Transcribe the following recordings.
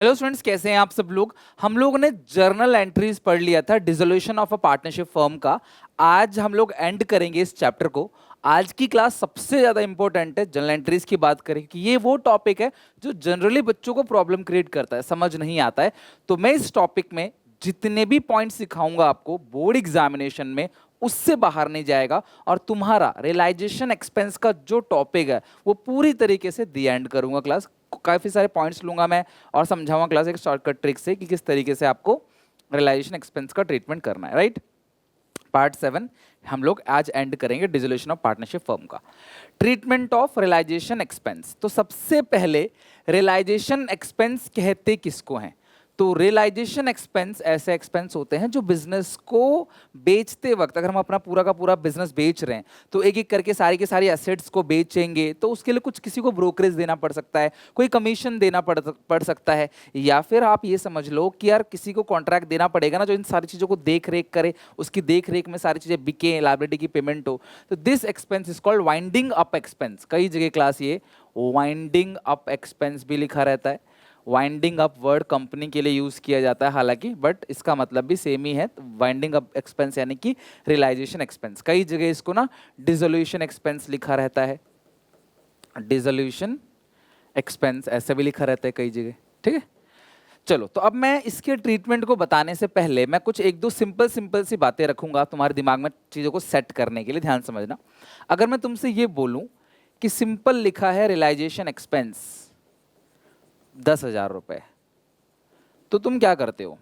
Hello students, कैसे हैं आप सब लोग। हम लोगों ने जर्नल एंट्रीज पढ़ लिया था dissolution of a partnership firm का। आज हम लोग एंड करेंगे इस चैप्टर को। आज की क्लास सबसे ज्यादा इंपॉर्टेंट है, जर्नल एंट्रीज की बात करें कि ये वो टॉपिक है जो जनरली बच्चों को प्रॉब्लम क्रिएट करता है, समझ नहीं आता है। तो मैं इस टॉपिक में जितने भी पॉइंट्स सिखाऊंगा आपको बोर्ड एग्जामिनेशन में, उससे बाहर नहीं जाएगा और तुम्हारा रियलाइजेशन एक्सपेंस का जो टॉपिक है वो पूरी तरीके से दी एंड करूंगा क्लास। काफी सारे पॉइंट्स लूंगा मैं और समझाऊंगा क्लास एक शॉर्टकट ट्रिक से कि किस तरीके से आपको रियलाइजेशन एक्सपेंस का ट्रीटमेंट करना है। राइट, पार्ट 7 हम लोग आज एंड करेंगे डिसोल्यूशन ऑफ पार्टनरशिप फर्म का। Treatment of realisation expense. तो सबसे पहले रियलाइजेशन एक्सपेंस कहते किसको हैं? तो रियलाइजेशन एक्सपेंस ऐसे एक्सपेंस होते हैं जो बिजनेस को बेचते वक्त, अगर हम अपना पूरा का पूरा बिजनेस बेच रहे हैं तो एक एक करके सारी के सारी एसेट्स को बेचेंगे तो उसके लिए कुछ किसी को ब्रोकरेज देना पड़ सकता है, कोई कमीशन देना पड़ सकता है, या फिर आप ये समझ लो कि यार किसी को कॉन्ट्रैक्ट देना पड़ेगा ना जो इन सारी चीज़ों को देख रेख करे, उसकी देख रेख में सारी चीज़ें बिके, लायबिलिटी की पेमेंट हो। तो this expense is called winding up expense. कई जगह क्लास ये वाइंडिंग अप एक्सपेंस भी लिखा रहता है। वाइंडिंग अप वर्ड कंपनी के लिए यूज किया जाता है हालांकि, बट इसका मतलब भी सेम ही है। वाइंडिंग अप एक्सपेंस यानी कि रियलाइजेशन एक्सपेंस। कई जगह इसको ना डिसोल्यूशन एक्सपेंस लिखा रहता है, डिसोल्यूशन एक्सपेंस ऐसे भी लिखा रहता है कई जगह। ठीक है, चलो तो अब मैं इसके ट्रीटमेंट को बताने से पहले मैं कुछ एक दो सिंपल सिंपल सी बातें रखूंगा तुम्हारे दिमाग में चीजों को सेट करने के लिए। ध्यान समझना, अगर मैं तुमसे ये बोलूं कि सिंपल लिखा है रियलाइजेशन एक्सपेंस 10,000 रुपए, तो तुम क्या करते हो?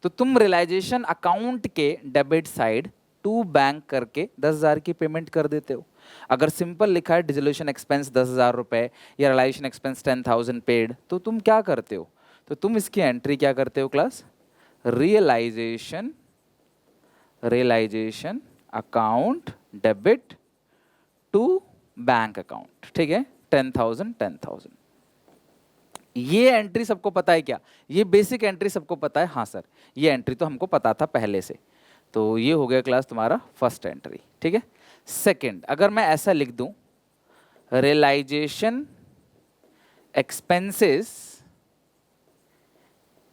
तो तुम रियलाइजेशन अकाउंट के डेबिट साइड टू बैंक करके 10,000 की पेमेंट कर देते हो। अगर सिंपल लिखा है डिसोल्यूशन एक्सपेंस 10,000 रुपए या रियलाइजेशन एक्सपेंस 10,000 पेड, तो तुम क्या करते हो? तो तुम इसकी एंट्री क्या करते हो class? Realisation realisation account debit to bank account. ठीक है, 10,000 10,000। ये एंट्री सबको पता है क्या? ये बेसिक एंट्री सबको पता है? हाँ सर, ये एंट्री तो हमको पता था पहले से। तो ये हो गया क्लास तुम्हारा फर्स्ट एंट्री। ठीक है, सेकंड, अगर मैं ऐसा लिख दूं realisation expenses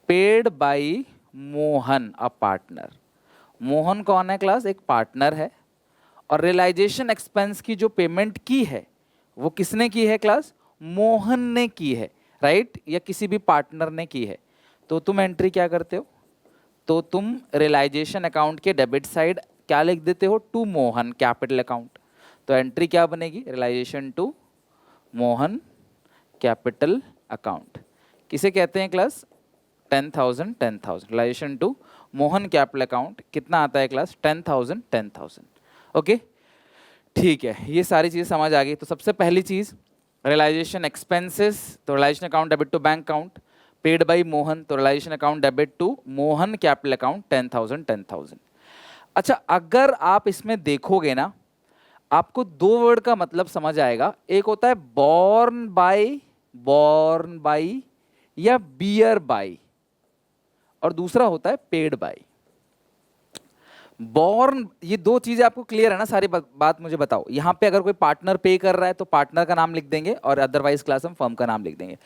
paid by Mohan a partner. Mohan कौन है क्लास? एक पार्टनर है। और रियलाइजेशन एक्सपेंस की जो पेमेंट की है वो किसने की है क्लास? मोहन ने की है, राइट, या किसी भी पार्टनर ने की है। तो तुम एंट्री क्या करते हो? तो तुम रियलाइजेशन अकाउंट के डेबिट साइड क्या लिख देते हो? To Mohan capital account. तो एंट्री क्या बनेगी? Realisation to Mohan capital account. किसे कहते हैं class? 10,000 10,000। Realisation to Mohan capital account कितना आता है क्लास? 10,000 10,000। ओके, ठीक है, ये सारी चीज़ समझ आ गई। तो सबसे पहली चीज़ रियलाइजेशन एक्सपेंसेस, तो realisation account debit to bank account. Paid by Mohan, तो realisation account debit to Mohan capital account 10,000 10,000। अच्छा, अगर आप इसमें देखोगे ना, आपको दो वर्ड का मतलब समझ आएगा। एक होता है बॉर्न बाय या बियर बाय, और दूसरा होता है पेड बाय। बॉर्न, ये दो चीजें आपको क्लियर है ना? सारी बात मुझे बताओ। यहां पे अगर कोई पार्टनर पे कर रहा है तो पार्टनर का नाम लिख देंगे और अदरवाइज क्लास हम फर्म का नाम लिख देंगे।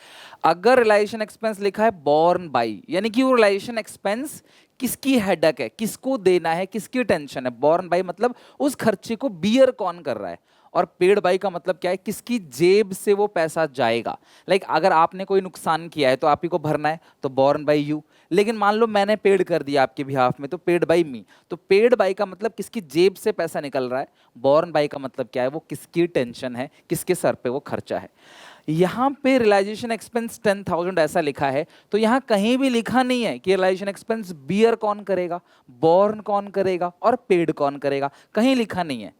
अगर रियलाइजेशन एक्सपेंस लिखा है बॉर्न बाई, यानी कि वो रियलाइजेशन एक्सपेंस किसकी हेडक है, किसको देना है, किसकी टेंशन है। बॉर्न बाई मतलब उस खर्चे को बियर कौन कर रहा है। और पेड बाई का मतलब क्या है? किसकी जेब से वो पैसा जाएगा। लाइक अगर आपने कोई नुकसान किया है तो आप ही को भरना है, तो बॉर्न बाई यू। लेकिन मान लो मैंने पेड कर दिया आपके बिहाफ में, तो पेड बाई मी। तो पेड बाई का मतलब किसकी जेब से पैसा निकल रहा है। बॉर्न बाई का मतलब क्या है? वो किसकी टेंशन है, किसके सर पे वो खर्चा है। यहाँ पे रियलाइजेशन एक्सपेंस 10,000 ऐसा लिखा है, तो यहाँ कहीं भी लिखा नहीं है कि रियलाइजेशन एक्सपेंस बियर कौन करेगा, बॉर्न कौन करेगा और पेड कौन करेगा, कहीं लिखा नहीं है।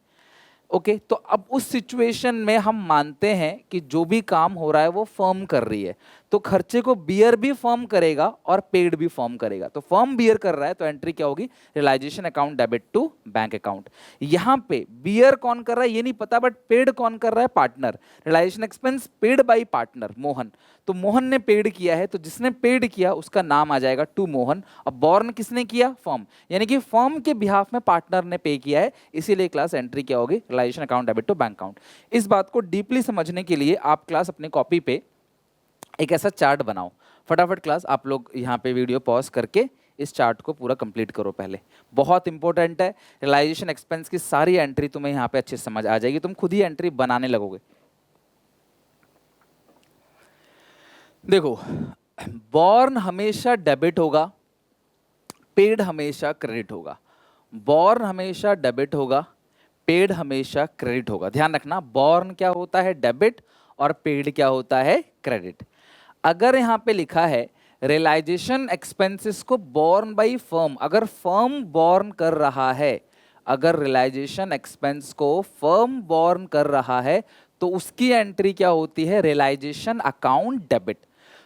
ओके, तो अब उस सिचुएशन में हम मानते हैं कि जो भी काम हो रहा है वो फर्म कर रही है, तो खर्चे को बियर भी फर्म करेगा और पेड भी फर्म करेगा। तो फर्म बियर कर रहा है तो एंट्री क्या होगी? Realisation account debit to bank account. यहां पे बियर कौन कर रहा है ये नहीं पता, बट पेड कौन कर रहा है? Partner. Realisation expense paid by partner Mohan, तो मोहन ने पेड किया है, तो जिसने पेड किया उसका नाम आ जाएगा टू मोहन। और बॉर्न किसने किया? फर्म, यानी कि फर्म के बिहाफ में पार्टनर ने पे किया है, इसीलिए क्लास एंट्री क्या होगी? Realisation account debit to bank account. इस बात को डीपली समझने के लिए आप क्लास अपनी कॉपी पे एक ऐसा चार्ट बनाओ। फटाफट क्लास आप लोग यहाँ पे वीडियो पॉज करके इस चार्ट को पूरा कंप्लीट करो पहले, बहुत इंपॉर्टेंट है। रियलाइजेशन एक्सपेंस की सारी एंट्री तुम्हें यहाँ पे अच्छे से समझ आ जाएगी, तुम खुद ही एंट्री बनाने लगोगे। देखो, बॉर्न हमेशा डेबिट होगा, पेड हमेशा क्रेडिट होगा। बॉर्न हमेशा डेबिट होगा, पेड हमेशा क्रेडिट होगा। ध्यान रखना, बॉर्न क्या होता है डेबिट और पेड क्या होता है क्रेडिट। अगर यहाँ पे लिखा है रियलाइजेशन एक्सपेंसेस को बॉर्न बाय फर्म, अगर फर्म बॉर्न कर रहा है, अगर रियलाइजेशन एक्सपेंस को फर्म बॉर्न कर रहा है तो उसकी एंट्री क्या होती है, रियलाइजेशन अकाउंट डेबिट।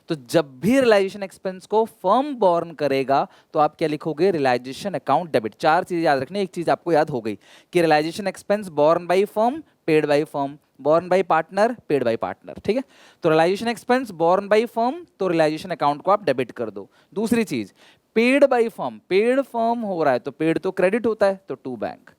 तो जब भी रियलाइजेशन एक्सपेंस को फर्म बॉर्न करेगा तो आप क्या लिखोगे, रियलाइजेशन अकाउंट डेबिट। चार चीज याद रखनी, एक चीज आपको याद हो गई कि realisation expense borne by firm, paid by firm, borne by partner, paid by partner. ठीक है, तो realisation expense borne by firm, तो रियलाइजेशन अकाउंट को आप डेबिट कर दो। दूसरी चीज, paid by firm, paid firm हो रहा है तो पेड तो क्रेडिट होता है, तो टू बैंक।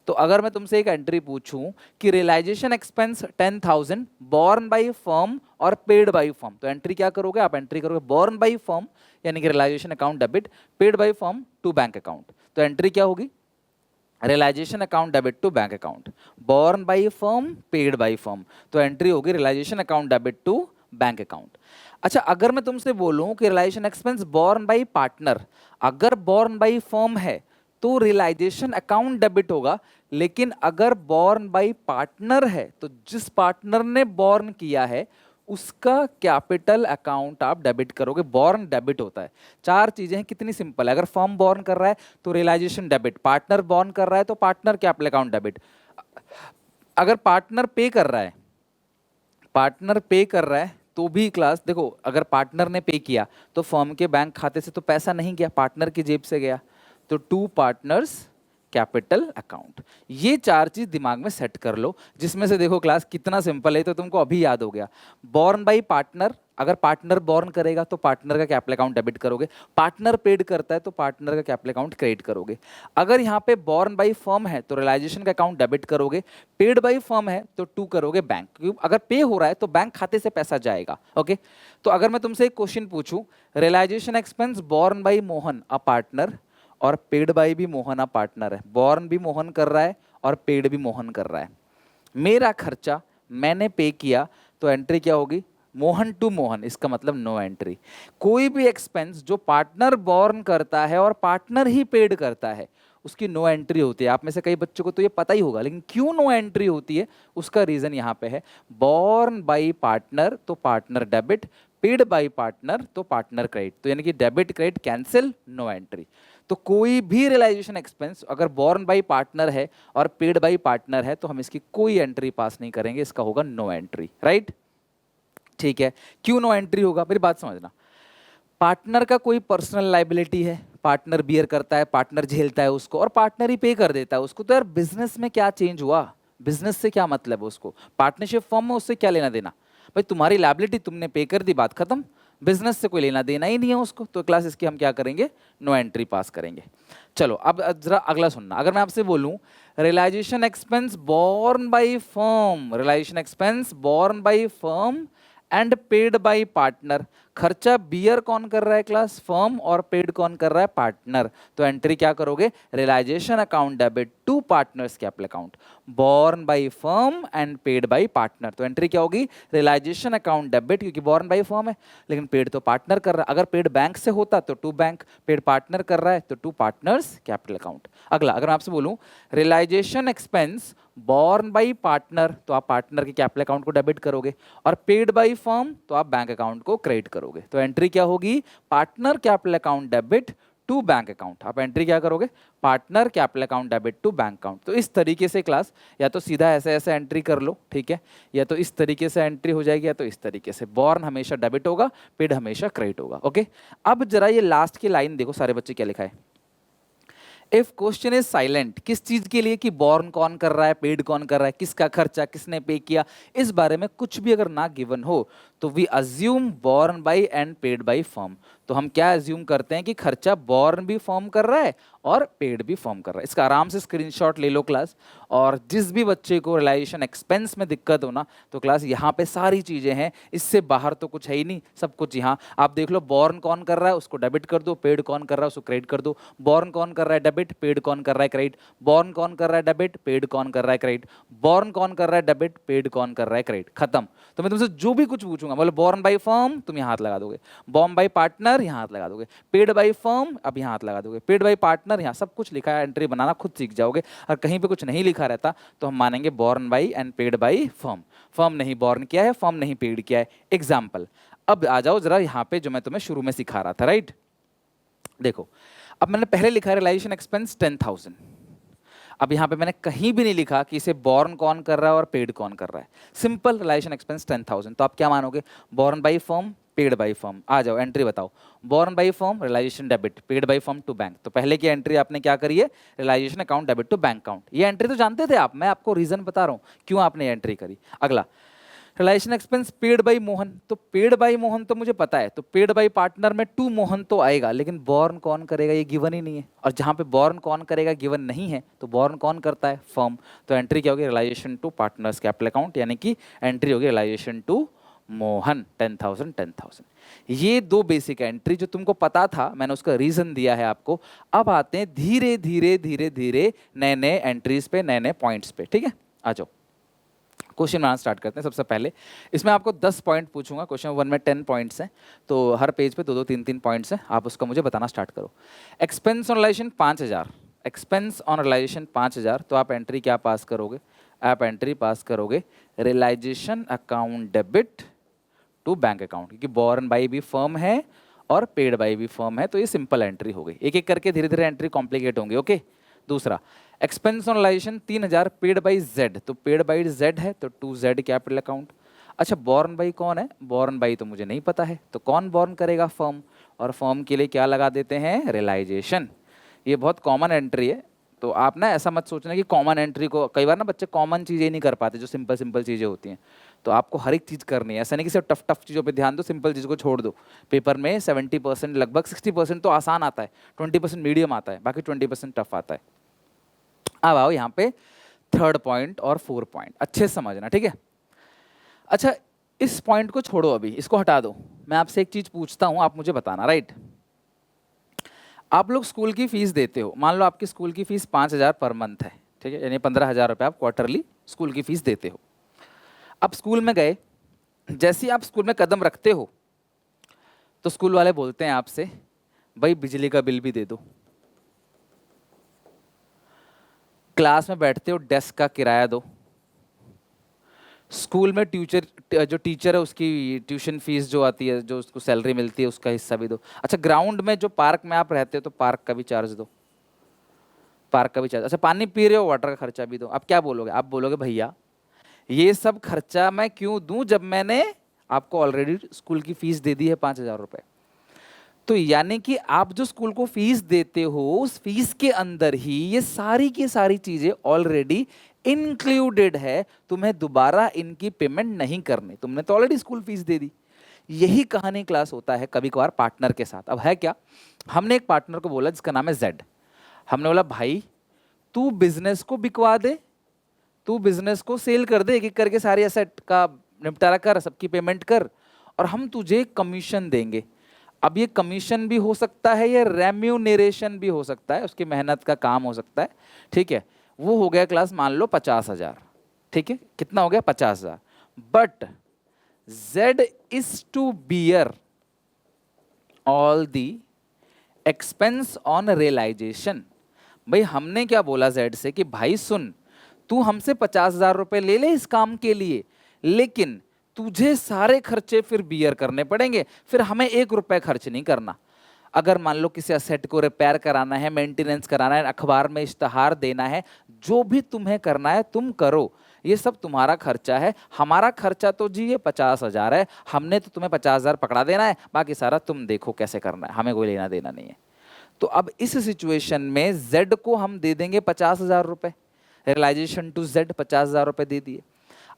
तो अगर मैं तुमसे एक एंट्री पूछूं कि realisation expense 10,000 borne by firm और पेड बाय फर्म, तो एंट्री क्या करोगे आप, एंट्री करोगे बॉर्न बाय फर्म यानी कि realisation account debit, paid by firm to bank account. तो एंट्री क्या होगी, realisation account debit to bank account, borne by firm, paid by firm, तो एंट्री होगी realisation account debit to bank account. अच्छा, अगर मैं तुमसे बोलूं कि realisation expense borne by partner, अगर बॉर्न बाय फर्म है तो रियलाइजेशन अकाउंट डेबिट होगा, लेकिन अगर बॉर्न बाय पार्टनर है तो जिस पार्टनर ने बॉर्न किया है उसका कैपिटल अकाउंट आप डेबिट करोगे, बॉर्न डेबिट होता है। चार चीजें हैं, कितनी सिंपल है। अगर फर्म बॉर्न कर रहा है तो रियलाइजेशन डेबिट, पार्टनर बॉर्न कर रहा है तो पार्टनर कैपिटल अकाउंट डेबिट। अगर पार्टनर पे कर रहा है, पार्टनर पे कर रहा है तो भी क्लास देखो, अगर पार्टनर ने पे किया तो फर्म के बैंक खाते से तो पैसा नहीं गया, पार्टनर की जेब से गया, तो टू पार्टनर्स कैपिटल अकाउंट। ये चार चीज दिमाग में सेट कर लो, जिसमें से देखो क्लास कितना सिंपल है, तो तुमको अभी याद हो गया। बॉर्न बाय पार्टनर, अगर पार्टनर बॉर्न करेगा तो पार्टनर का कैपिटल अकाउंट डेबिट करोगे, पार्टनर पेड करता है तो पार्टनर का कैपिटल अकाउंट क्रेडिट करोगे। अगर यहाँ पे बॉर्न बाय फर्म है तो रियलाइजेशन का अकाउंट डेबिट करोगे, पेड बाय फर्म है तो टू करोगे बैंक, क्योंकि अगर पे हो रहा है तो बैंक खाते से पैसा जाएगा। ओके, तो अगर मैं तुमसे एक क्वेश्चन पूछूं, realisation expense borne by Mohan a partner और पेड बाय भी मोहन अ पार्टनर है, बॉर्न भी मोहन कर रहा है और पेड भी मोहन कर रहा है, मेरा खर्चा मैंने पे किया, तो एंट्री क्या होगी, मोहन टू मोहन, इसका मतलब नो एंट्री। कोई भी एक्सपेंस जो पार्टनर बॉर्न करता है और पार्टनर ही पेड करता है उसकी नो एंट्री होती है। आप में से कई बच्चों को तो ये पता ही होगा, लेकिन क्यों नो एंट्री होती है उसका रीजन यहाँ पे है, बॉर्न बाय पार्टनर तो partner debit, paid by partner तो पार्टनर क्रेडिट, तो यानी कि debit credit cancel, no entry. तो कोई भी रियलाइजेशन एक्सपेंस अगर बॉर्न बाय पार्टनर है और पेड बाय पार्टनर है तो हम इसकी कोई एंट्री पास नहीं करेंगे, इसका होगा नो एंट्री। राइट, ठीक है। क्यों नो एंट्री होगा, मेरी बात समझना, पार्टनर का कोई पर्सनल लाइबिलिटी है, पार्टनर बियर करता है, पार्टनर झेलता है उसको और पार्टनर ही पे कर देता है उसको, तो यार बिजनेस में क्या चेंज हुआ, बिजनेस से क्या मतलब है उसको, पार्टनरशिप फॉर्म में उससे क्या लेना देना। भाई तुम्हारी लाइबिलिटी तुमने पे कर दी, बात खत्म, बिजनेस से कोई लेना देना ही नहीं है उसको, तो क्लास इसकी हम क्या करेंगे, नो एंट्री पास करेंगे। चलो अब जरा अगला सुनना, अगर मैं आपसे बोलूं realisation expense borne by firm, realisation expense borne by firm and paid by partner, खर्चा बियर कौन कर रहा है क्लास, फर्म, और पेड कौन कर रहा है, पार्टनर, तो एंट्री क्या करोगे, realisation account debit to partners capital account, borne by firm and paid by partner, तो एंट्री क्या होगी, रियलाइजेशन अकाउंट डेबिट, क्योंकि बॉर्न बाय फर्म है लेकिन पेड तो पार्टनर कर रहा है, अगर पेड बैंक से होता तो टू बैंक, पेड पार्टनर कर रहा है तो टू पार्टनर्स कैपिटल अकाउंट। अगला, अगर मैं आपसे बोलूं realisation expense borne by partner, तो आप पार्टनर के कैपिटल अकाउंट को डेबिट करोगे, और पेड बाय फर्म तो आप बैंक अकाउंट को क्रेडिट करोगे, तो एंट्री क्या होगी, partner capital account debit to bank account, आप एंट्री क्या करोगे, partner capital account debit to bank account. तो इस तरीके से क्लास या तो सीधा ऐसे ऐसे एंट्री कर लो, ठीक है, या तो इस तरीके से एंट्री हो जाएगी, या तो इस तरीके से, बॉर्न हमेशा डेबिट होगा, पेड हमेशा क्रेडिट होगा। ओके, अब जरा ये लास्ट की लाइन देखो सारे बच्चे क्या लिखा है, इफ क्वेश्चन इज साइलेंट, किस चीज के लिए, कि बॉर्न कौन कर रहा है, पेड कौन कर रहा है, किसका खर्चा किसने पे किया, इस बारे में कुछ भी अगर ना गिवन हो तो we assume borne by and paid by firm. तो हम क्या अज्यूम करते हैं कि खर्चा बॉर्न भी फर्म कर रहा है और पेड भी फर्म कर रहा है। इसका आराम से स्क्रीनशॉट ले लो क्लास। और जिस भी बच्चे को रिलाइजेशन एक्सपेंस में दिक्कत हो ना, तो क्लास यहाँ पे सारी चीजें हैं, इससे बाहर तो कुछ है ही नहीं, सब कुछ यहाँ आप देख लो। बॉर्न कौन कर रहा है उसको डेबिट कर दो, पेड कौन कर रहा है उसको क्रेडिट कर दो। बॉर्न कौन कर रहा है डेबिट, पेड कौन कर रहा है क्रेडिट, बॉर्न कौन कर रहा है डेबिट, पेड कौन कर रहा है क्रेडिट, बॉर्न कौन कर रहा है डेबिट, पेड कौन कर रहा है क्रेडिट, खत्म। तो मैं तुमसे जो भी कुछ पूछूंगा, बोले बॉर्न बाई फर्म, तुम यहाँ हाथ लगा दोगे, बॉर्न बाई पार्टनर यहाँ हाथ लगा दोगे, पेड बाई फर्म अब यहाँ हाथ लगा दोगे, पेड बाई पार्टनर यहाँ सब कुछ लिखा है, एंट्री बनाना खुद सीख जाओगे। और कहीं पे कुछ नहीं लिखा रहता तो हम मानेंगे born by and paid by firm. Firm नहीं बॉर्न किया है, फर्म नहीं पेड किया है। एग्जाम्पल, अब आ जाओ जरा यहाँ पे जो मैं तुम्हें शुरू में सिखा रहा था, राइट। देखो अब मैंने पहले लिखा रिलाइजेशन एक्सपेंस 10,000। अब यहाँ पे मैंने कहीं भी नहीं लिखा कि इसे बॉर्न कौन कर रहा है और पेड कौन कर रहा है, सिंपल रिलाइजेशन एक्सपेंस 10,000। तो आप क्या मानोगे, borne by firm, paid by firm. आ जाओ एंट्री बताओ, borne by firm realisation debit, paid by firm to bank. तो पहले की एंट्री आपने क्या करी है, realisation account debit to bank account. ये एंट्री तो जानते थे आप, मैं आपको रीजन बता रहा हूँ क्यों आपने एंट्री करी। अगला realisation expense paid by Mohan, तो पेड बाई मोहन तो मुझे पता है, तो पेड बाई पार्टनर में टू मोहन तो आएगा, लेकिन बॉर्न कौन करेगा ये गिवन ही नहीं है। और जहां पे बॉर्न कौन करेगा गिवन नहीं है, तो बॉर्न कौन करता है, फर्म। तो एंट्री क्या होगी, realisation to partners capital account, यानी कि एंट्री होगी रिलाइजेशन टू मोहन 10,000 10,000। ये दो बेसिक एंट्री जो तुमको पता था, मैंने उसका रीजन दिया है आपको। अब आते हैं धीरे धीरे धीरे धीरे नए नए एंट्रीज पे, नए नए पॉइंट्स पे, ठीक है। आ जाओ क्वेश्चन बनाना स्टार्ट करते हैं। सबसे पहले इसमें आपको 10 पॉइंट पूछूंगा, क्वेश्चन 1 में 10 पॉइंट्स हैं, तो हर पेज पे 2-2 3-3 पॉइंट्स हैं, आप उसका मुझे बताना स्टार्ट करो। Expense on realisation 5,000, expense on realisation 5,000, तो आप एंट्री क्या पास करोगे, आप एंट्री पास करोगे realisation account debit to bank account, क्योंकि बॉर्न बाई भी फर्म है और पेड बाई भी फर्म है, तो ये सिंपल एंट्री हो गई। एक एक करके धीरे धीरे एंट्री कॉम्प्लिकेट होंगे, ओके। दूसरा expense on realisation 3,000 paid by Z, तो पेड बाई जेड है तो टू जेड कैपिटल अकाउंट। अच्छा बॉर्न बाई कौन है, बॉर्न बाई तो मुझे नहीं पता है, तो कौन बॉर्न करेगा, फर्म। और फर्म के लिए क्या लगा देते हैं, रिलाइजेशन। ये बहुत कॉमन एंट्री है, तो आप ना ऐसा मत सोचना कि कॉमन एंट्री को, कई बार ना बच्चे कॉमन चीज़ें नहीं कर पाते, जो सिंपल सिंपल चीज़ें होती हैं, तो आपको हर एक चीज़ करनी है। ऐसा नहीं कि सिर्फ टफ टफ चीज़ों पे ध्यान दो, सिंपल चीज़ को छोड़ दो। पेपर में 70% लगभग 60% तो आसान आता है, 20% मीडियम आता है, बाकी 20% टफ आता है। अब आओ यहाँ पे थर्ड पॉइंट और 4 पॉइंट अच्छे से समझना, ठीक है। अच्छा इस पॉइंट को छोड़ो, अभी इसको हटा दो। मैं आपसे एक चीज पूछता हूं, आप मुझे बताना, राइट। आप लोग स्कूल की फीस देते हो, मान लो आपकी स्कूल की फीस 5,000 पर मंथ है, ठीक है, यानी 15,000 रुपये आप क्वार्टरली स्कूल की फीस देते हो। अब स्कूल में गए, जैसे ही आप स्कूल में कदम रखते हो तो स्कूल वाले बोलते हैं आपसे, भाई बिजली का बिल भी दे दो। क्लास में बैठते हो, डेस्क का किराया दो। स्कूल में जो टीचर है उसकी ट्यूशन फीस जो आती है, जो उसको सैलरी मिलती है, उसका हिस्सा भी दो। अच्छा ग्राउंड में जो पार्क में आप रहते हो, तो पार्क का भी चार्ज दो, पार्क का भी चार्ज। अच्छा पानी पी रहे हो, वाटर का खर्चा भी दो। अब क्या बोलोगे, आप बोलोगे भैया ये सब खर्चा मैं क्यों दूं जब मैंने आपको ऑलरेडी स्कूल की फीस दे दी है 5,000 रुपए। तो यानी कि आप जो स्कूल को फीस देते हो, उस फीस के अंदर ही ये सारी की सारी चीजें ऑलरेडी इंक्लूडेड है, तुम्हें दोबारा इनकी पेमेंट नहीं करनी, तुमने तो ऑलरेडी स्कूल फीस दे दी। यही कहानी क्लास होता है कभी कभार पार्टनर के साथ। अब है क्या, हमने एक पार्टनर को बोला जिसका नाम है जेड, हमने बोला भाई तू बिजनेस को बिकवा दे, तू बिजनेस को सेल कर दे, एक एक करके सारे एसेट का निपटारा कर, सबकी पेमेंट कर, और हम तुझे कमीशन देंगे। अब ये कमीशन भी हो सकता है, ये रेम्यूनरेशन भी हो सकता है, उसकी मेहनत का काम हो सकता है, ठीक है। वो हो गया क्लास मान लो 50,000, ठीक है, कितना हो गया 50,000। But Z is to bear all the expense on realisation. भाई हमने क्या बोला Z से कि भाई सुन, तू हमसे 50,000 रुपए ले ले इस काम के लिए, लेकिन तुझे सारे खर्चे फिर बियर करने पड़ेंगे, फिर हमें 1 रुपए खर्च नहीं करना। अगर मान लो किसी असेट को रिपेयर कराना है, मेंटेनेंस कराना है, अखबार में इश्तहार देना है, जो भी तुम्हें करना है तुम करो, ये सब तुम्हारा खर्चा है। हमारा खर्चा तो जी ये 50,000 है, हमने तो तुम्हें 50,000 पकड़ा देना है, बाकी सारा तुम देखो कैसे करना है, हमें कोई लेना देना नहीं है। तो अब इस सिचुएशन में Z को हम दे देंगे 50,000 रुपए, रियलाइजेशन टू Z 50,000 रुपए दे दिए।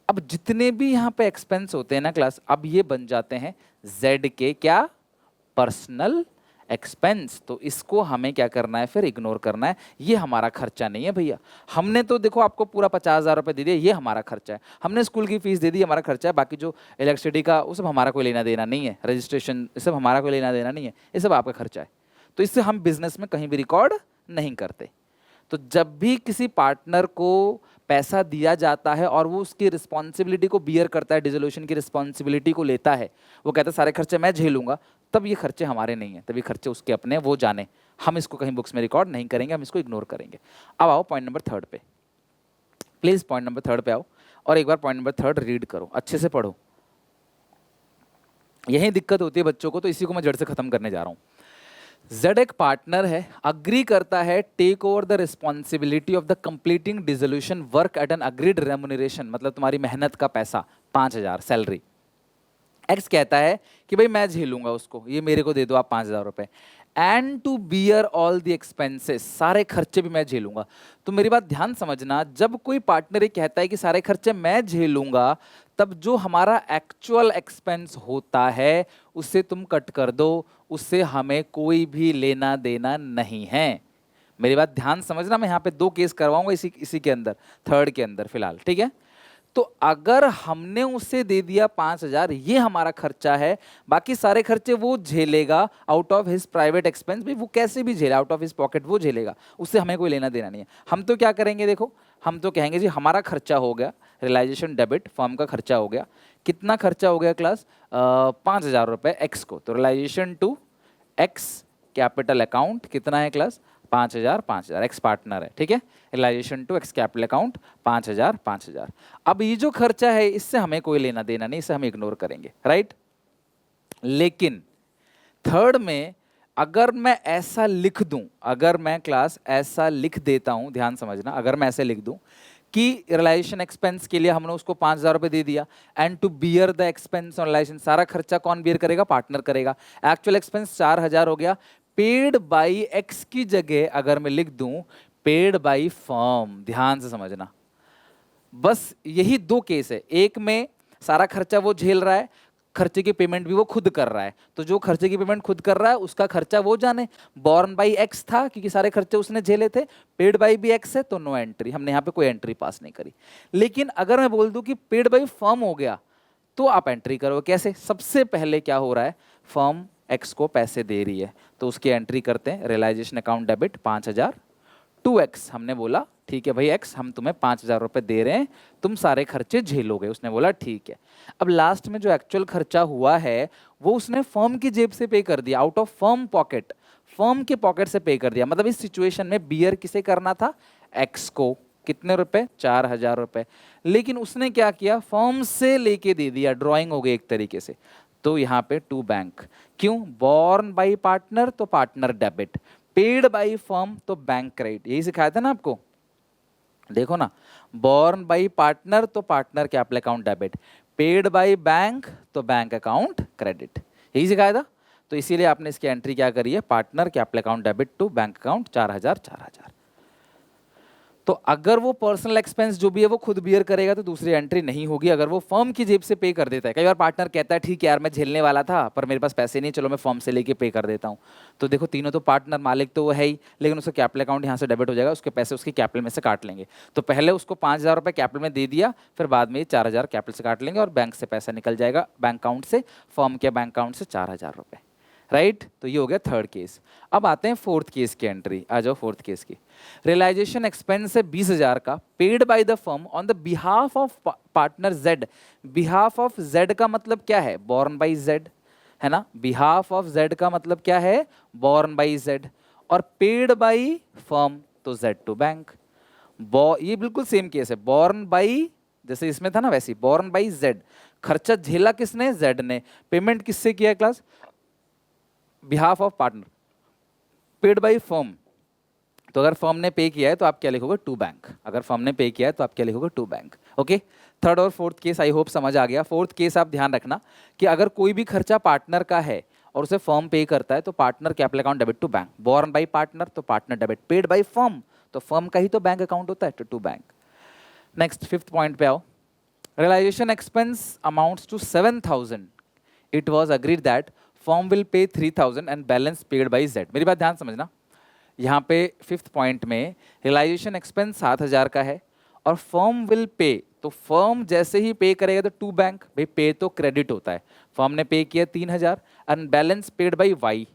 अब जितने भी यहाँ पे एक्सपेंस होते हैं ना क्लास, अब ये बन जाते हैं Z के क्या, पर्सनल एक्सपेंस। तो इसको हमें क्या करना है, फिर इग्नोर करना है। ये हमारा खर्चा नहीं है भैया। हमने तो देखो आपको पूरा 50,000 रुपए दे दिया, ये हमारा खर्चा है। हमने स्कूल की फीस दे दी, हमारा खर्चा है। बाकी जो इलेक्ट्रिसिटी का वो सब हमारा कोई लेना देना नहीं है, रजिस्ट्रेशन ये सब हमारा कोई लेना देना नहीं है, ये सब आपका खर्चा है। तो इससे हम बिजनेस में कहीं भी रिकॉर्ड नहीं करते। तो जब भी किसी पार्टनर को पैसा दिया जाता है और वो उसकी रिस्पॉन्सिबिलिटी को बियर करता है, डिसोल्यूशन की रिस्पॉन्सिबिलिटी को लेता है, वो कहता है सारे खर्चे मैं झेलूंगा, तब ये खर्चे हमारे नहीं है, तब ये खर्चे उसके अपने, वो जाने। हम इसको कहीं बुक्स में रिकॉर्ड नहीं करेंगे, हम इसको इग्नोर करेंगे। अब आओ पॉइंट नंबर 3 पे, प्लीज पॉइंट नंबर 3 पे आओ और एक बार पॉइंट नंबर 3 रीड करो, अच्छे से पढ़ो। यही दिक्कत होती है बच्चों को, तो इसी को मैं जड़ से खत्म करने जा रहा हूं। Z एक पार्टनर है, अग्री करता है take over the responsibility of the completing dissolution work at an agreed remuneration, मतलब तुम्हारी मेहनत का पैसा 5,000 सैलरी। X कहता है कि भाई मैं झेलूंगा उसको, ये मेरे को दे दो आप 5,000 रुपए, and to bear all the expenses, सारे खर्चे भी मैं झेलूंगा। तो मेरी बात ध्यान समझना, जब कोई पार्टनर ये कहता है कि सारे खर्चे मैं झेलूंगा, तब जो हमारा एक्चुअल एक्सपेंस होता है उसे तुम कट कर दो, उससे हमें कोई भी लेना देना नहीं है। मेरी बात ध्यान समझना, मैं यहाँ पे 2 केस करवाऊंगा इसी के अंदर, 3rd के अंदर फिलहाल, ठीक है। तो अगर हमने उसे दे दिया 5,000, ये हमारा खर्चा है, बाकी सारे खर्चे वो झेलेगा out of his private expense, भी वो कैसे भी झेला, आउट ऑफ हिज पॉकेट वो झेलेगा, उससे हमें कोई लेना देना नहीं है। हम तो क्या करेंगे, देखो हम तो कहेंगे जी हमारा खर्चा हो गया, रियलाइजेशन डेबिट, फर्म का खर्चा हो गया। कितना खर्चा हो गया क्लास, 5,000 रुपए एक्स को, तो realisation to X capital account कितना है क्लास, 5,000 एक्स पार्टनर है, ठीक है। Realisation to X capital account 5,000। अब ये जो खर्चा है इससे हमें कोई लेना देना नहीं, इसे हम इग्नोर करेंगे, राइट। लेकिन 3rd में अगर मैं ऐसा लिख दूं, अगर मैं क्लास ऐसा लिख देता हूं, ध्यान समझना, अगर मैं ऐसे लिख दूं कि रियलाइजेशन एक्सपेंस के लिए हमने उसको 5,000 रुपए दे दिया, and to bear the expense on realisation, सारा खर्चा कौन बियर करेगा, पार्टनर करेगा। एक्चुअल एक्सपेंस 4,000 हो गया। पेड बाई एक्स की जगह अगर मैं लिख दूं पेड बाई फर्म, ध्यान से समझना, बस यही 2 केस है। एक में सारा खर्चा वो झेल रहा है, खर्चे की पेमेंट भी वो खुद कर रहा है, तो जो खर्चे की पेमेंट खुद कर रहा है उसका खर्चा वो जाने। बॉर्न बाई एक्स था क्योंकि सारे खर्चे उसने झेले थे, पेड बाई भी एक्स है, तो नो एंट्री, हमने यहाँ पे कोई एंट्री पास नहीं करी। लेकिन अगर मैं बोल दूं कि पेड बाई फर्म हो गया, तो आप एंट्री करो। कैसे, सबसे पहले क्या हो रहा है, फर्म एक्स को पैसे दे रही है, तो उसकी एंट्री करते हैं, realisation account debit 5,000 to X. हमने बोला ठीक है भाई एक्स, हम तुम्हें 5,000 रुपए दे रहे हैं, तुम सारे खर्चे झेलोगे। उसने बोला ठीक है। अब लास्ट में जो एक्चुअल खर्चा हुआ है वो उसने फर्म की जेब से पे कर दिया, out of firm pocket, firm के पॉकेट से पे कर दिया। मतलब इस सिचुएशन में बियर किसे करना था, एक्स को। कितने रुपए, 4,000 रुपए। लेकिन उसने क्या किया, फर्म से लेके दे दिया, ड्रॉइंग हो गई एक तरीके से। तो यहाँ पे टू बैंक, क्यों, बॉर्न बाई पार्टनर तो partner debit, paid by firm तो बैंक क्रेडिट। यही सिखाया था ना आपको, देखो ना, बॉर्न बाई पार्टनर तो partner capital account debit, paid by bank तो बैंक अकाउंट क्रेडिट, यही सिखाया था। तो इसीलिए आपने इसकी एंट्री क्या करी है, partner capital account debit to bank account 4,000। तो अगर वो पर्सनल एक्सपेंस जो भी है वो खुद बियर करेगा तो दूसरी एंट्री नहीं होगी। अगर वो फर्म की जेब से पे कर देता है, कई बार पार्टनर कहता है ठीक है यार मैं झेलने वाला था पर मेरे पास पैसे नहीं, चलो मैं फर्म से लेके पे कर देता हूँ, तो देखो तीनों तो पार्टनर, मालिक तो वो है ही, लेकिन उसका कैपिटल अकाउंट यहाँ से डेबिट हो जाएगा, उसके पैसे उसके कैपिटल में से काट लेंगे। तो पहले उसको 5,000 रुपये कैपिटल में दे दिया, फिर बाद में 4,000 कैपिटल से काट लेंगे और बैंक से पैसा निकल जाएगा, बैंक अकाउंट से, फर्म के बैंक अकाउंट से 4,000 रुपये, राइट। तो ये हो गया 3rd केस। अब आते हैं 4th केस की एंट्री, आ जाओ 4th केस की। रियलाइजेशन एक्सपेंस है 20,000 का, paid by the firm on the behalf of partner Z. Behalf of Z का मतलब क्या है, बॉर्न बाई जेड, है ना। बिहाफ ऑफ जेड का मतलब क्या है, बॉर्न बाई जेड, और पेड बाई फर्म तो जेड टू बैंक। ये बिल्कुल सेम केस है, बॉर्न बाई, जैसे इसमें था ना वैसे बॉर्न बाई जेड, खर्चा झेला किसने, जेड ने, पेमेंट किससे किया class, behalf of partner, paid by firm. तो अगर फर्म ने पे किया है तो आप क्या लिखोगे, टू बैंक। अगर फर्म ने पे किया है तो आप क्या लिखोगे, टू बैंक। ओके, 3rd और 4th केस आई होप समझ आ गया। 4th केस आप ध्यान रखना कि अगर कोई भी खर्चा पार्टनर का है और उसे फर्म पे करता है तो partner capital account debit to bank, borne by partner तो partner debit, paid by firm तो फर्म का ही तो बैंक अकाउंट होता है to bank. Next 5th point पे आओ, realization expense amounts to 7,000. It was agreed that firm will pay 3,000 and balance paid by Z. मेरी बात ध्यान समझना, यहाँ पे 5th पॉइंट में realization expense 7,000 का है और firm will pay, तो फर्म जैसे ही पे करेगा तो टू बैंक, भाई पे तो क्रेडिट होता है, फर्म ने पे किया 3,000 and balance paid by Y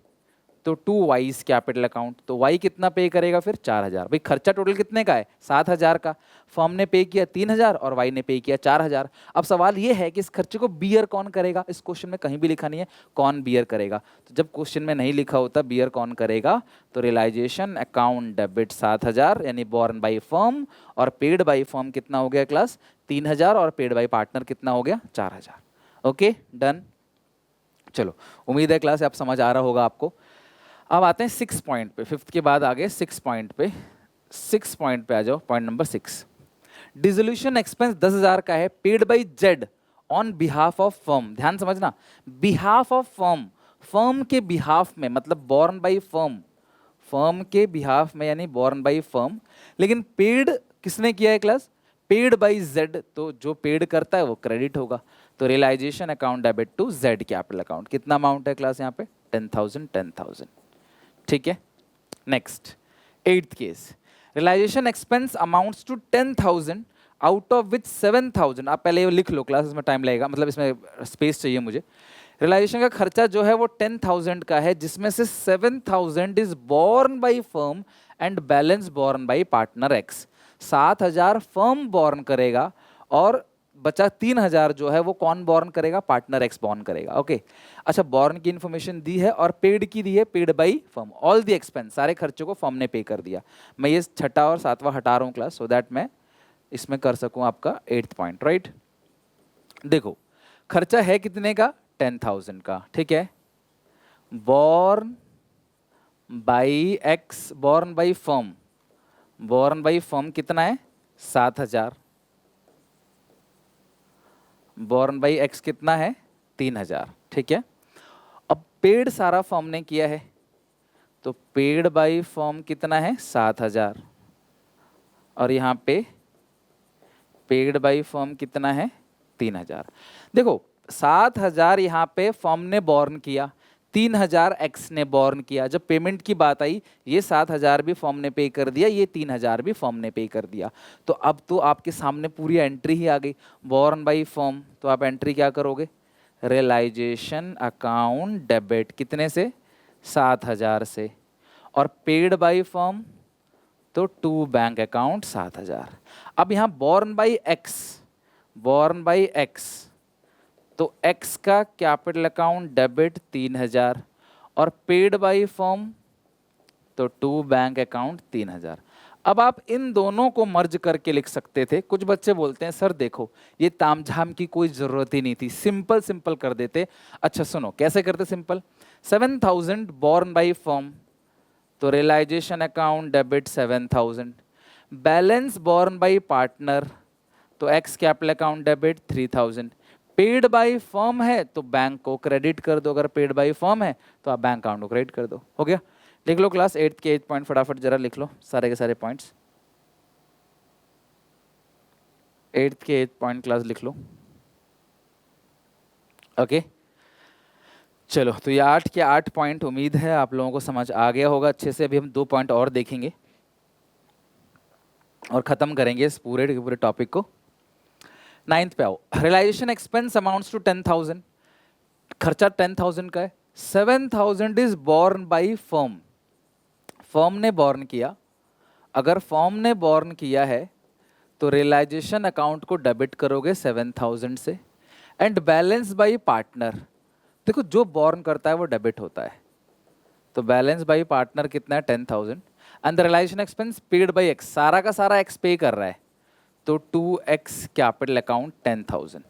तो टू वाइज कैपिटल अकाउंट, तो वाई कितना पे करेगा फिर 4,000। भाई खर्चा टोटल कितने का है 7,000 का, फर्म ने पे किया 3,000 और वाई ने पे किया 4,000। अब सवाल ये है कि इस खर्चे को बियर कौन करेगा, इस क्वेश्चन में कहीं भी लिखा नहीं है कौन बियर करेगा, तो जब क्वेश्चन में नहीं लिखा होता बियर कौन करेगा तो रियलाइजेशन अकाउंट डेबिट 7,000 यानी बोर्न बाई फर्म और पेड बाई फर्म कितना हो गया क्लास 3,000 और पेड बाई पार्टनर कितना हो गया 4,000। ओके डन, चलो उम्मीद है क्लास आप समझ आ रहा होगा आपको। अब आते हैं 6 पॉइंट पे, 5th के बाद आगे 6 पॉइंट पे, 6 पॉइंट पे आ जाओ, पॉइंट नंबर 6। डिसोल्यूशन एक्सपेंस 10,000 का है, paid by Z on behalf of firm. ध्यान समझना, बिहाफ ऑफ फर्म, फर्म के बिहाफ में मतलब बोर्न बाई फर्म, फर्म के बिहाफ में यानी बोर्न बाई फर्म, लेकिन पेड किसने किया है क्लास, पेड बाई जेड, तो जो पेड करता है वो क्रेडिट होगा, तो realisation account debit to Z capital account. कितना अमाउंट है क्लास यहाँ पे 10,000 10,000, ठीक है। Next 8th case, realisation expense amounts to 10,000 out of which 7,000, आप पहले ये लिख लो क्लास, इसमें टाइम लगेगा, मतलब इसमें स्पेस चाहिए मुझे। रियलाइजेशन का खर्चा जो है वो 10,000 का है, जिसमें से 7,000 is borne by firm and balance borne by partner X. 7,000 firm borne करेगा और बचा 3,000 जो है वो कौन बोर्न करेगा, पार्टनर एक्स बोर्न करेगा। ओके अच्छा, बोर्न की इन्फॉर्मेशन दी है और पेड की दी है, paid by firm, all the expense, सारे खर्चों को फर्म ने पे कर दिया। मैं ये 6ठा और 7वां हटा रहा हूँ क्लास, सो दैट मैं इसमें कर सकूँ आपका 8th पॉइंट, राइट। देखो खर्चा है कितने का 10,000 का, ठीक है, born by x, born by firm, born by firm कितना है 7,000, बोर्न बाई एक्स कितना है 3,000, ठीक है। अब पेड सारा फर्म ने किया है तो पेड बाई फर्म कितना है 7,000 और यहाँ पे पेड बाई फर्म कितना है 3,000। देखो 7,000 यहाँ पे फर्म ने बोर्न किया, 3,000 एक्स ने बोर्न किया, जब पेमेंट की बात आई ये 7,000 भी फर्म ने पे कर दिया, ये 3,000 भी फर्म ने पे कर दिया, तो अब तो आपके सामने पूरी एंट्री ही आ गई, बोर्न बाई फर्म, तो आप एंट्री क्या करोगे, रियलाइजेशन अकाउंट डेबिट कितने से 7,000 से, और पेड बाई फर्म तो टू बैंक अकाउंट 7,000। अब यहाँ born by x, born by x तो एक्स का कैपिटल अकाउंट डेबिट 3,000 और पेड बाई फर्म तो टू बैंक अकाउंट 3,000। अब आप इन दोनों को मर्ज करके लिख सकते थे। कुछ बच्चे बोलते हैं सर देखो ये तामझाम की कोई जरूरत ही नहीं थी, सिंपल सिंपल कर देते। अच्छा सुनो कैसे करते सिंपल, 7,000 बोर्न बाई फर्म तो realisation account debit 7,000, balance borne by partner तो X capital account debit 3,000, paid by firm है तो बैंक को क्रेडिट कर दो, अगर पेड बाई फर्म है तो आप बैंक अकाउंट को क्रेडिट कर दो। हो गया, लिख लो क्लास 8th के 8 पॉइंट फटाफट जरा लिख लो सारे के सारे पॉइंट्स, 8th के 8 पॉइंट क्लास लिख लो। ओके चलो, तो ये 8 के 8 पॉइंट उम्मीद है आप लोगों को समझ आ गया होगा अच्छे से। अभी हम 2 पॉइंट और देखेंगे और खत्म करेंगे इस पूरे के पूरे टॉपिक को। 9th पे आओ, रियलाइजेशन एक्सपेंस अमाउंट्स टू 10,000, खर्चा 10,000 का है, 7,000 is borne by firm, firm ने बोर्न किया, अगर फर्म ने बोर्न किया है तो रियलाइजेशन अकाउंट को डेबिट करोगे 7,000 से, एंड बैलेंस बाई पार्टनर, देखो जो बोर्न करता है वो डेबिट होता है, तो बैलेंस बाई पार्टनर कितना है 10,000, and the realisation expense paid by X, सारा का सारा एक्स पे कर रहा है तो 2x कैपिटल अकाउंट 10,000।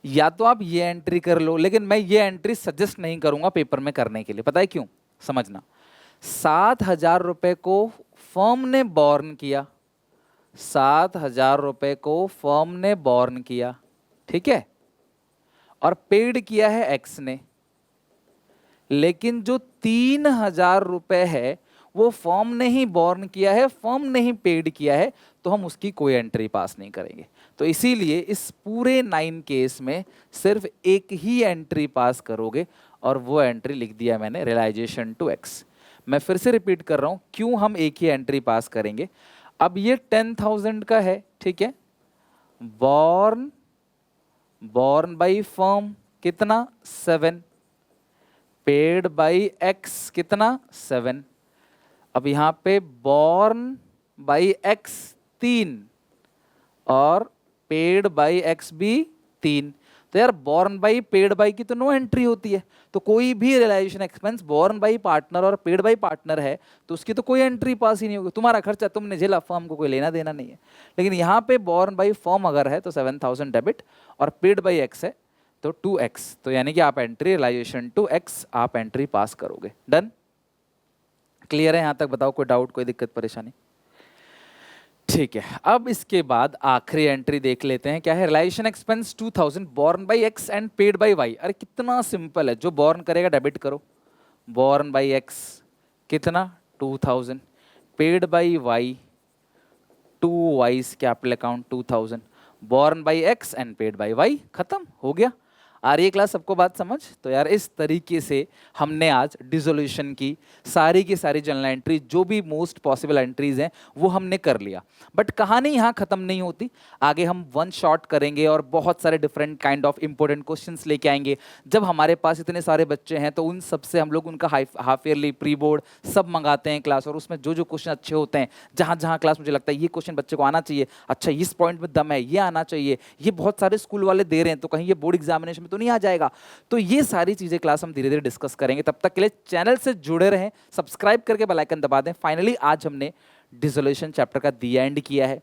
या तो आप ये एंट्री कर लो, लेकिन मैं ये एंट्री सजेस्ट नहीं करूंगा पेपर में करने के लिए, पता है क्यों, समझना। 7,000 रुपए को फर्म ने बोर्न किया, 7,000 रुपए को फर्म ने बोर्न किया, ठीक है, और पेड किया है एक्स ने, लेकिन जो 3,000 रुपए है वो फॉर्म ने ही बॉर्न किया है, फॉर्म ने ही पेड किया है, तो हम उसकी कोई एंट्री पास नहीं करेंगे। तो इसीलिए इस पूरे 9 केस में सिर्फ एक ही एंट्री पास करोगे, और वो एंट्री लिख दिया मैंने, रियलाइजेशन टू एक्स। मैं फिर से रिपीट कर रहा हूं क्यों हम एक ही एंट्री पास करेंगे। अब ये 10,000 का है, ठीक है, बॉर्न बाई फर्म कितना 7, पेड बाई एक्स कितना 7। अब यहां पे बॉर्न बाई एक्स 3 और पेड बाई एक्स भी 3। तो यार बॉर्न बाई पेड बाई की तो नो एंट्री होती है, तो कोई भी realisation expense borne by partner और पेड बाई पार्टनर है तो उसकी तो कोई एंट्री पास ही नहीं होगी। तुम्हारा खर्चा तुमने झेला, फर्म को कोई लेना देना नहीं है। लेकिन यहाँ पे बॉर्न बाई फर्म अगर है तो 7,000 डेबिट, और पेड बाई एक्स है तो 2x, तो यानी कि आप एंट्री रियलाइजेशन टू x आप एंट्री पास करोगे। डन, क्लियर है यहाँ तक? बताओ कोई डाउट, कोई दिक्कत परेशानी? ठीक है, अब इसके बाद आखिरी एंट्री देख लेते हैं, क्या है? Realisation expense 2,000 borne by X and paid by Y. अरे कितना सिंपल है, जो बॉर्न करेगा डेबिट करो, बॉर्न बाई एक्स कितना 2,000, paid by Y 2 Y's capital account 2,000, borne by X and paid by Y, खत्म हो गया। आ रही है क्लास सबको बात समझ? तो यार इस तरीके से हमने आज डिसोल्यूशन की सारी जनरल एंट्री, जो भी मोस्ट पॉसिबल एंट्रीज हैं वो हमने कर लिया। बट कहानी यहाँ खत्म नहीं होती, आगे हम वन शॉट करेंगे और बहुत सारे different kind of important questions लेके आएंगे। जब हमारे पास इतने सारे बच्चे हैं तो उन सबसे हम लोग उनका हाफ ईयरली, प्री बोर्ड सब मंगाते हैं क्लास, और उसमें जो जो क्वेश्चन अच्छे होते हैं, जहाँ जहाँ क्लास मुझे लगता है ये क्वेश्चन बच्चे को आना चाहिए, अच्छा इस पॉइंट में दम है, ये आना चाहिए, ये बहुत सारे स्कूल वाले दे रहे हैं तो कहीं ये बोर्ड एग्जामिनेशन में तो नहीं आ जाएगा, तो ये सारी चीजें क्लास हम धीरे धीरे डिस्कस करेंगे। तब तक के लिए चैनल से जुड़े रहें, सब्सक्राइब करके बेल आइकन दबा दें। फाइनली आज हमने डिसोल्यूशन चैप्टर का दी एंड किया है,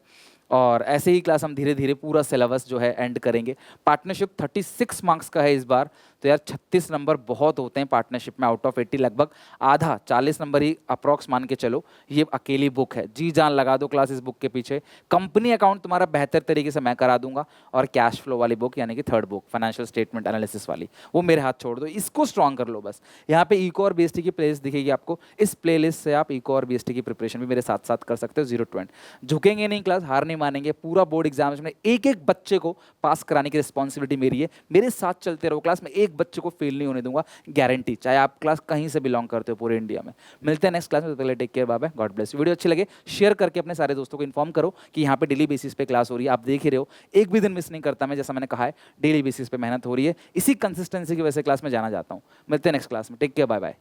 और ऐसे ही क्लास हम धीरे धीरे पूरा सिलेबस जो है एंड करेंगे। पार्टनरशिप 36 मार्क्स का है इस बार, तो यार 36 नंबर बहुत होते हैं पार्टनरशिप में, आउट ऑफ 80 लगभग आधा 40 नंबर ही अप्रॉक्स मान के चलो। ये अकेली बुक है, जी जान लगा दो क्लास इस बुक के पीछे। कंपनी अकाउंट तुम्हारा बेहतर तरीके से मैं करा दूंगा, और कैश फ्लो वाली बुक यानी कि third book financial statement analysis वाली, वो मेरे हाथ छोड़ दो, इसको स्ट्रॉन्ग कर लो बस। यहाँ पे इको और बीएसटी की प्लेलिस्ट दिखेगी आपको, इस प्लेलिस्ट से आप इको और बीएसटी की प्रिपरेशन भी मेरे साथ साथ कर सकते हो 0 to 20। झुकेंगे नहीं क्लास, हार नहीं मानेंगे, पूरा बोर्ड एग्जाम में एक एक बच्चे को पास कराने की रिस्पॉन्सिबिलिटी मेरी है। मेरे साथ चलते रहो क्लास में, एक बच्चे को फेल नहीं होने दूंगा, गारंटी, चाहे आप क्लास कहीं से बिलोंग करते हो पूरे इंडिया में। मिलते हैं नेक्स्ट क्लास में, पहले take care, bye bye, God bless. Video अच्छी लगे शेयर करके अपने सारे दोस्तों को इन्फॉर्म करो कि यहाँ पे डेली बेसिस पे क्लास हो रही है, आप देख ही रहे हो, एक भी दिन मिस नहीं करता मैं, जैसा मैंने कहा है डेली बेसिस पे मेहनत हो रही है, इसी कंसिस्टेंसी की वजह से क्लास में जाना चाहता हूँ। मिलते हैं नेक्स्ट क्लास में, टेक केयर, बाय बाय।